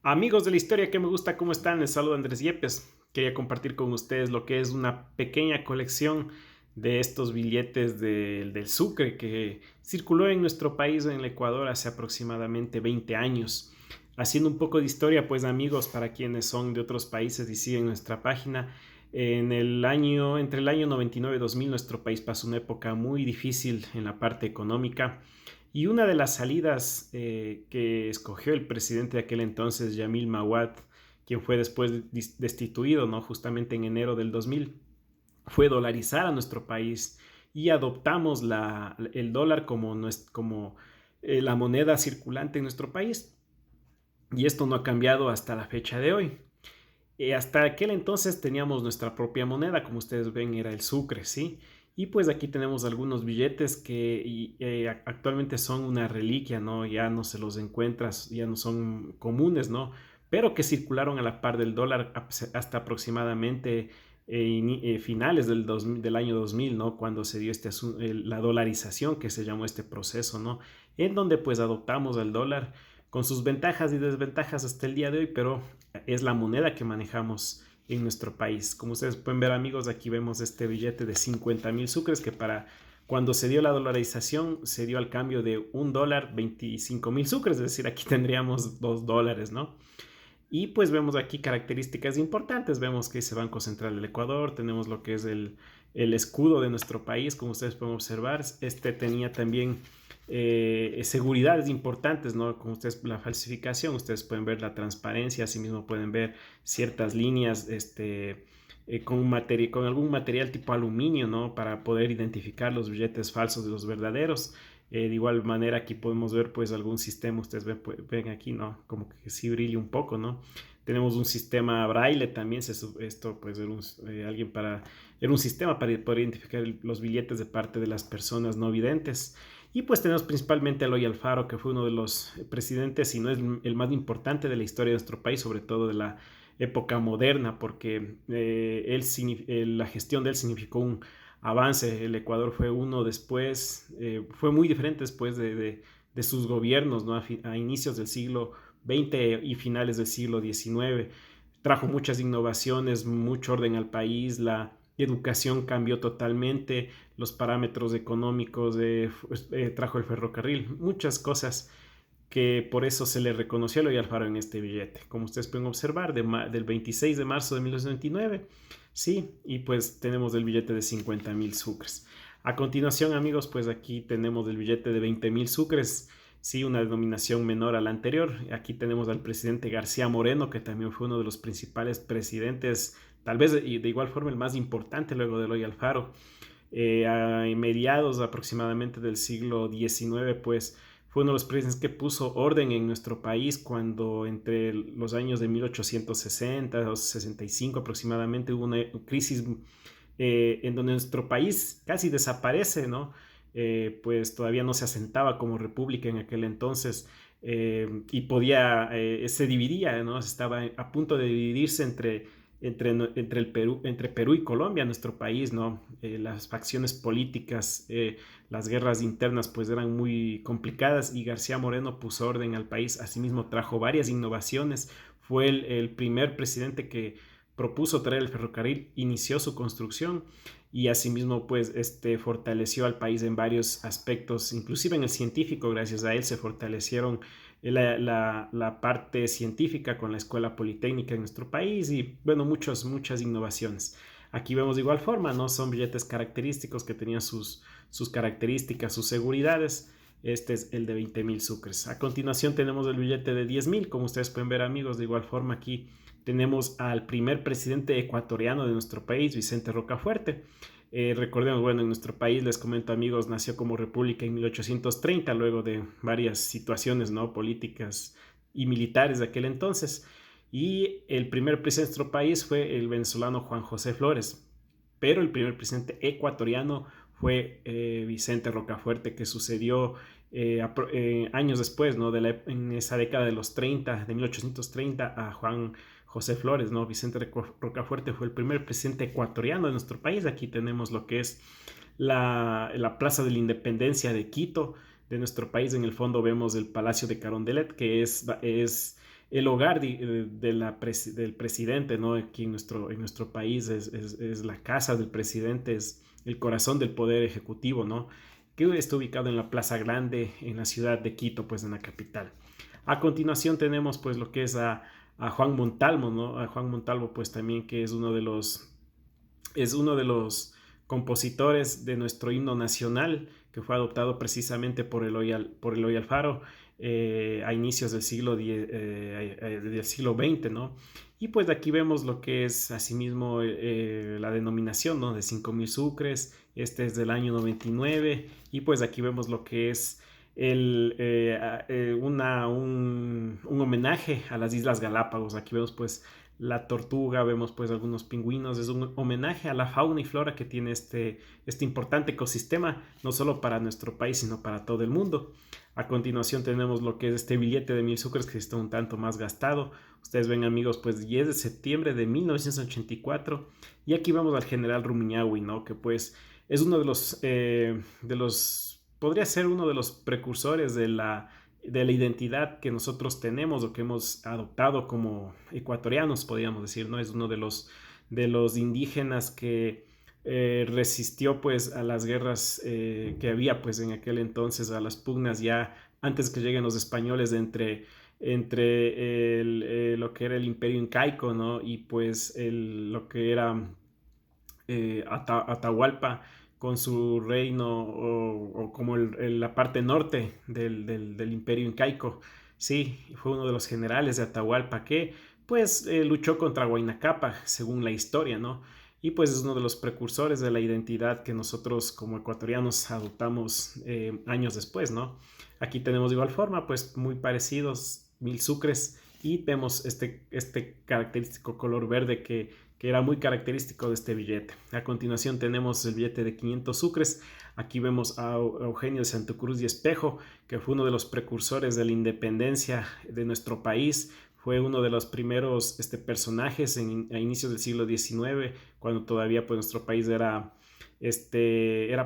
Amigos de la historia que me gusta, ¿cómo están? Les saludo Andrés Yepes. Quería compartir con ustedes lo que es una pequeña colección de estos billetes del Sucre que circuló en nuestro país, en el Ecuador, hace aproximadamente 20 años. Haciendo un poco de historia, pues amigos, para quienes son de otros países y siguen nuestra página, entre el año 99 y 2000 nuestro país pasó una época muy difícil en la parte económica y una de las salidas que escogió el presidente de aquel entonces, Yamil Mawad, quien fue después destituido, ¿no? Justamente en enero del 2000, fue dolarizar a nuestro país y adoptamos el dólar como la moneda circulante en nuestro país. Y esto no ha cambiado hasta la fecha de hoy. Hasta aquel entonces teníamos nuestra propia moneda, como ustedes ven era el sucre, ¿sí? Y pues aquí tenemos algunos billetes que actualmente son una reliquia, ¿no? Ya no se los encuentras, ya no son comunes, ¿no? Pero que circularon a la par del dólar hasta aproximadamente finales del año 2000, ¿no? Cuando se dio la dolarización, que se llamó este proceso, ¿no? En donde pues adoptamos al dólar con sus ventajas y desventajas hasta el día de hoy, pero es la moneda que manejamos en nuestro país. Como ustedes pueden ver, amigos, aquí vemos este billete de 50.000 sucres que para cuando se dio la dolarización se dio al cambio de $1 25.000 sucres, es decir, aquí tendríamos $2, ¿no? Y pues vemos aquí características importantes. Vemos que es el Banco Central del Ecuador, tenemos lo que es el escudo de nuestro país, como ustedes pueden observar. Este tenía también seguridades importantes, ¿no? Como ustedes, la falsificación, ustedes pueden ver la transparencia, asimismo pueden ver ciertas líneas con algún material tipo aluminio, ¿no? Para poder identificar los billetes falsos de los verdaderos. De igual manera aquí podemos ver pues algún sistema, ustedes ven aquí, ¿no? Como que sí brilla un poco, ¿no? Tenemos un sistema braille también, esto pues era un sistema para poder identificar los billetes de parte de las personas no videntes. Y pues tenemos principalmente a Eloy Alfaro, que fue uno de los presidentes, si no es el más importante de la historia de nuestro país, sobre todo de la época moderna, porque la gestión de él significó un avance. El Ecuador fue uno después, fue muy diferente después de sus gobiernos, ¿no? A inicios del siglo XX y finales del siglo XIX. Trajo muchas innovaciones, mucho orden al país, la educación cambió totalmente, los parámetros económicos, trajo el ferrocarril, muchas cosas que por eso se le reconoció a Eloy Alfaro en este billete. Como ustedes pueden observar, del 26 de marzo de 1929, sí, y pues tenemos el billete de 50.000 sucres. A continuación, amigos, pues aquí tenemos el billete de 20.000 sucres, sí, una denominación menor a la anterior. Aquí tenemos al presidente García Moreno, que también fue uno de los principales presidentes, tal vez y de igual forma el más importante luego de Eloy Alfaro. A mediados aproximadamente del siglo XIX, pues fue uno de los presidentes que puso orden en nuestro país cuando entre los años de 1860 o 65 aproximadamente hubo una crisis en donde nuestro país casi desaparece, ¿no? Pues todavía no se asentaba como república en aquel entonces se dividía, ¿no? Estaba a punto de dividirse entre Perú y Colombia, nuestro país, ¿no? Las facciones políticas, las guerras internas, pues eran muy complicadas y García Moreno puso orden al país. Asimismo, trajo varias innovaciones. Fue el primer presidente que propuso traer el ferrocarril, inició su construcción y asimismo pues fortaleció al país en varios aspectos, inclusive en el científico. Gracias a él se fortalecieron la parte científica con la Escuela Politécnica en nuestro país y bueno, muchas innovaciones. Aquí vemos de igual forma, ¿no? Son billetes característicos que tenían sus características, sus seguridades. Este es el de 20.000 sucres. A continuación tenemos el billete de 10.000. Como ustedes pueden ver, amigos, de igual forma aquí tenemos al primer presidente ecuatoriano de nuestro país, Vicente Rocafuerte. Recordemos, bueno, en nuestro país, les comento amigos, nació como república en 1830, luego de varias situaciones, ¿no? Políticas y militares de aquel entonces. Y el primer presidente de nuestro país fue el venezolano Juan José Flores, pero el primer presidente ecuatoriano fue Vicente Rocafuerte, que sucedió años después, ¿no? En esa década de los 30, de 1830, a Juan José Flores, ¿no? Vicente Rocafuerte fue el primer presidente ecuatoriano de nuestro país. Aquí tenemos lo que es la Plaza de la Independencia de Quito, de nuestro país. En el fondo vemos el Palacio de Carondelet, que es el hogar del presidente, ¿no? Aquí en nuestro país es la casa del presidente, es el corazón del poder ejecutivo, ¿no? Que está ubicado en la Plaza Grande, en la ciudad de Quito, pues en la capital. A continuación tenemos pues lo que es a Juan Montalvo, ¿no? A Juan Montalvo pues también que es uno de los compositores de nuestro himno nacional, que fue adoptado precisamente por Eloy Alfaro a inicios del siglo XX, ¿no? Y pues de aquí vemos lo que es asimismo la denominación, ¿no? De 5.000 sucres, este es del año 99, y pues aquí vemos lo que es un homenaje a las Islas Galápagos. Aquí vemos pues la tortuga, vemos pues algunos pingüinos, es un homenaje a la fauna y flora que tiene este importante ecosistema, no solo para nuestro país, sino para todo el mundo. A continuación tenemos lo que es este billete de 1.000 sucres que está un tanto más gastado. Ustedes ven amigos, pues 10 de septiembre de 1984 y aquí vemos al general Rumiñahui, ¿no? Que pues es uno podría ser uno de los precursores de la identidad que nosotros tenemos o que hemos adoptado como ecuatorianos, podríamos decir, ¿no? Es uno de los indígenas que resistió pues a las guerras que había pues en aquel entonces, a las pugnas ya antes que lleguen los españoles entre lo que era el imperio incaico, ¿no? Y pues lo que era Atahualpa con su reino o como la parte norte del imperio incaico. Sí, fue uno de los generales de Atahualpa que pues luchó contra Huayna Capac, según la historia, ¿no? Y pues es uno de los precursores de la identidad que nosotros como ecuatorianos adoptamos años después, ¿no? Aquí tenemos de igual forma, pues muy parecidos, 1.000 sucres y vemos este característico color verde que era muy característico de este billete. A continuación tenemos el billete de 500 sucres. Aquí vemos a Eugenio de Santa Cruz y Espejo, que fue uno de los precursores de la independencia de nuestro país. Fue uno de los primeros personajes a inicios del siglo XIX, cuando todavía pues, nuestro país era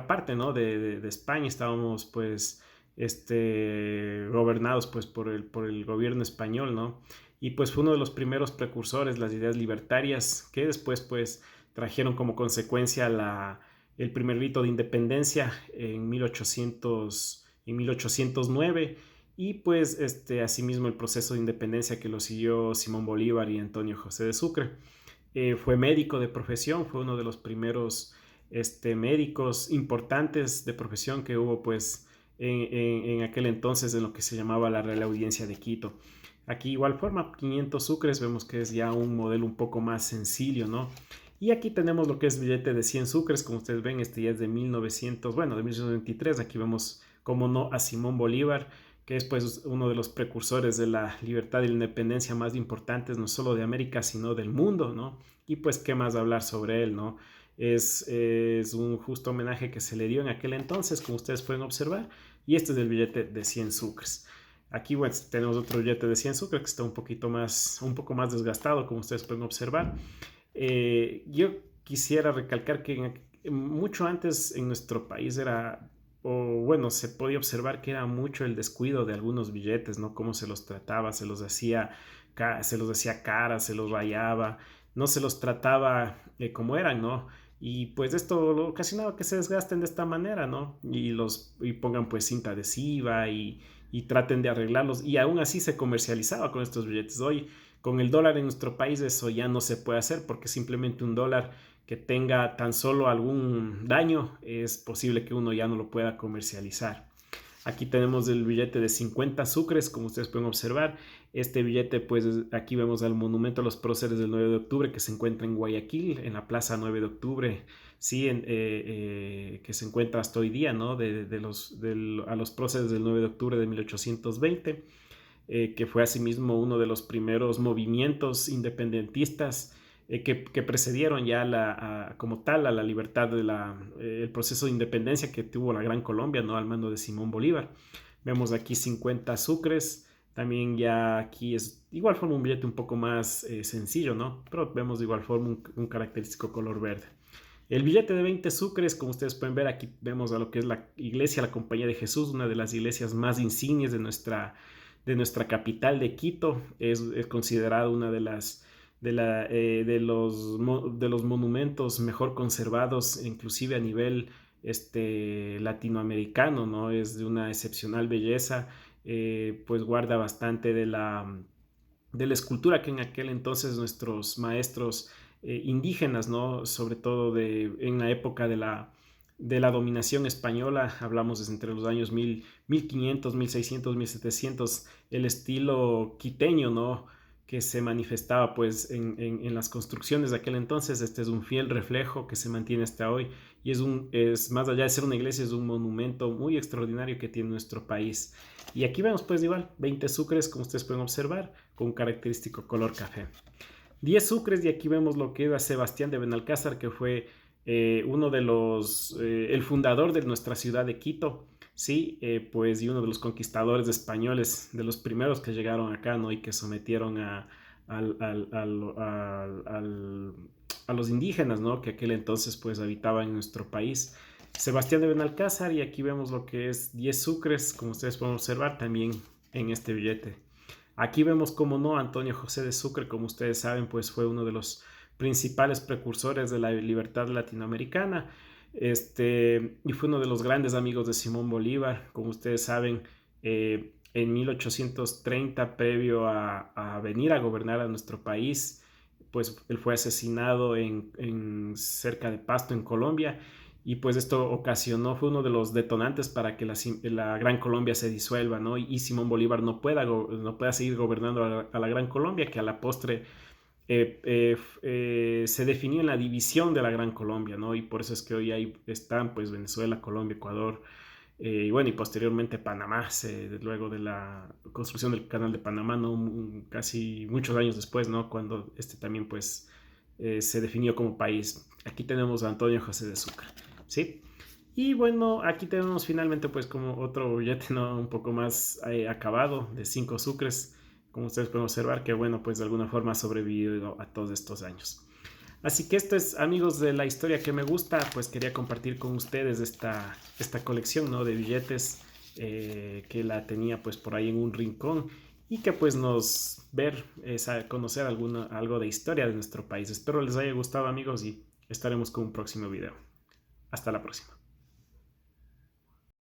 parte, ¿no? de España. Estábamos pues gobernados pues, por el gobierno español, ¿no? Y pues fue uno de los primeros precursores, las ideas libertarias, que después pues trajeron como consecuencia el primer rito de independencia en 1809 y pues asimismo el proceso de independencia que lo siguió Simón Bolívar y Antonio José de Sucre. Fue médico de profesión, fue uno de los primeros médicos importantes de profesión que hubo pues en aquel entonces en lo que se llamaba la Real Audiencia de Quito. Aquí igual forma, 500 sucres, vemos que es ya un modelo un poco más sencillo, ¿no? Y aquí tenemos lo que es billete de 100 sucres, como ustedes ven, este ya es de 1923, aquí vemos, como no, a Simón Bolívar, que es pues uno de los precursores de la libertad y la independencia más importantes, no solo de América, sino del mundo, ¿no? Y pues, ¿qué más hablar sobre él, no? Es un justo homenaje que se le dio en aquel entonces, como ustedes pueden observar, y este es el billete de 100 sucres. Aquí bueno, tenemos otro billete de 100 sucres que está un poco más desgastado, como ustedes pueden observar. Yo quisiera recalcar que mucho antes en nuestro país se podía observar que era mucho el descuido de algunos billetes, ¿no? Cómo se los trataba, se los hacía caras, se los rayaba, no se los trataba como eran, ¿no? Y pues esto lo ocasionaba que se desgasten de esta manera, ¿no? Y pongan pues cinta adhesiva y traten de arreglarlos. Y aún así se comercializaba con estos billetes. Hoy, con el dólar en nuestro país, eso ya no se puede hacer porque simplemente un dólar que tenga tan solo algún daño es posible que uno ya no lo pueda comercializar. Aquí tenemos el billete de 50 sucres, como ustedes pueden observar. Este billete, pues aquí vemos al monumento a los próceres del 9 de octubre que se encuentra en Guayaquil, en la Plaza 9 de octubre, sí, que se encuentra hasta hoy día, ¿no? A los próceres del 9 de octubre de 1820, que fue asimismo uno de los primeros movimientos independentistas que precedieron ya como tal a la libertad el proceso de independencia que tuvo la Gran Colombia, ¿no? Al mando de Simón Bolívar. Vemos aquí 50 sucres, también ya aquí es de igual forma un billete un poco más sencillo, ¿no? Pero vemos de igual forma un característico color verde. El billete de 20 sucres, como ustedes pueden ver, aquí vemos a lo que es la iglesia, la Compañía de Jesús, una de las iglesias más insignes de nuestra capital de Quito. Es considerado una de las de los monumentos mejor conservados, inclusive a nivel latinoamericano, ¿no? Es de una excepcional belleza, pues guarda bastante de la escultura que en aquel entonces nuestros maestros indígenas, ¿no? Sobre todo en la época de la dominación española, hablamos desde entre los años 1500, 1600, 1700, el estilo quiteño, ¿no? Que se manifestaba pues en las construcciones de aquel entonces. Este es un fiel reflejo que se mantiene hasta hoy y es más allá de ser una iglesia, es un monumento muy extraordinario que tiene nuestro país. Y aquí vemos pues igual 20 sucres, como ustedes pueden observar, con un característico color café. 10 sucres, y aquí vemos lo que era Sebastián de Benalcázar, que fue uno de el fundador de nuestra ciudad de Quito, sí, pues y uno de los conquistadores españoles, de los primeros que llegaron acá, ¿no? Y que sometieron al, al, al, a los indígenas, ¿no? Que aquel entonces pues habitaban en nuestro país. Sebastián de Benalcázar, y aquí vemos lo que es 10 sucres, como ustedes pueden observar también en este billete. Aquí vemos, como no, Antonio José de Sucre, como ustedes saben, pues fue uno de los principales precursores de la libertad latinoamericana, y fue uno de los grandes amigos de Simón Bolívar. Como ustedes saben, en 1830, previo a venir a gobernar a nuestro país, pues él fue asesinado cerca de Pasto, en Colombia, y pues esto fue uno de los detonantes para que la Gran Colombia se disuelva, ¿no? Y Simón Bolívar no pueda seguir gobernando a la Gran Colombia, que a la postre se definió en la división de la Gran Colombia, ¿no? Y por eso es que hoy ahí están pues Venezuela, Colombia, Ecuador, y bueno, y posteriormente Panamá, luego de la construcción del Canal de Panamá, ¿no? Casi muchos años después, ¿no? Cuando también pues se definió como país. Aquí tenemos a Antonio José de Sucre, ¿sí? Y bueno, aquí tenemos finalmente pues como otro billete, ¿no? Un poco más acabado, de 5 sucres, como ustedes pueden observar, que bueno, pues de alguna forma ha sobrevivido a todos estos años. Así que esto es, amigos, de la historia que me gusta, pues quería compartir con ustedes esta colección, ¿no? De billetes, que la tenía pues por ahí en un rincón, y que pues conocer algo de historia de nuestro país. Espero les haya gustado, amigos, y estaremos con un próximo video. Hasta la próxima.